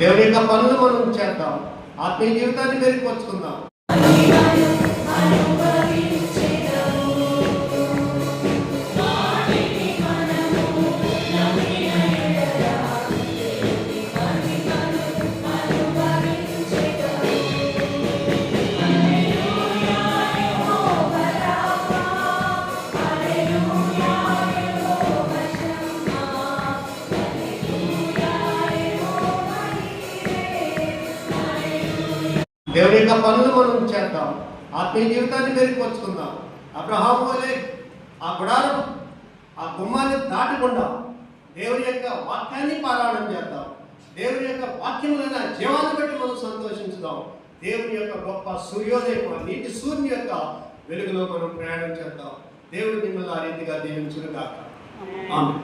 దేవుని యొక్క పనులు మనం చేద్దాం, ఆత్మీయ జీవితాన్ని మెరుగుపరుచుకుందాం. దేవుని యొక్క పనులు మనం చేద్దాం, ఆత్మీయ జీవితాన్ని మెరుగుపరుచుకుందాం. అబ్రహాము వలె ఆ గుడారం ఆ గుమ్మాన్ని దాటకుండా దేవుని యొక్క వాక్యాన్ని పారాయణం చేద్దాం. దేవుని యొక్క వాక్యములైన జీవాన్ని బట్టి మనం సంతోషించుదాం. దేవుని యొక్క గొప్ప సూర్యోదయం, నీటి సూర్యుని యొక్క వెలుగులో మనం ప్రయాణం చేద్దాం. దేవుడు మిమ్మల్ని ఆ రీతిగా దీవించును గాక. ఆమేన్.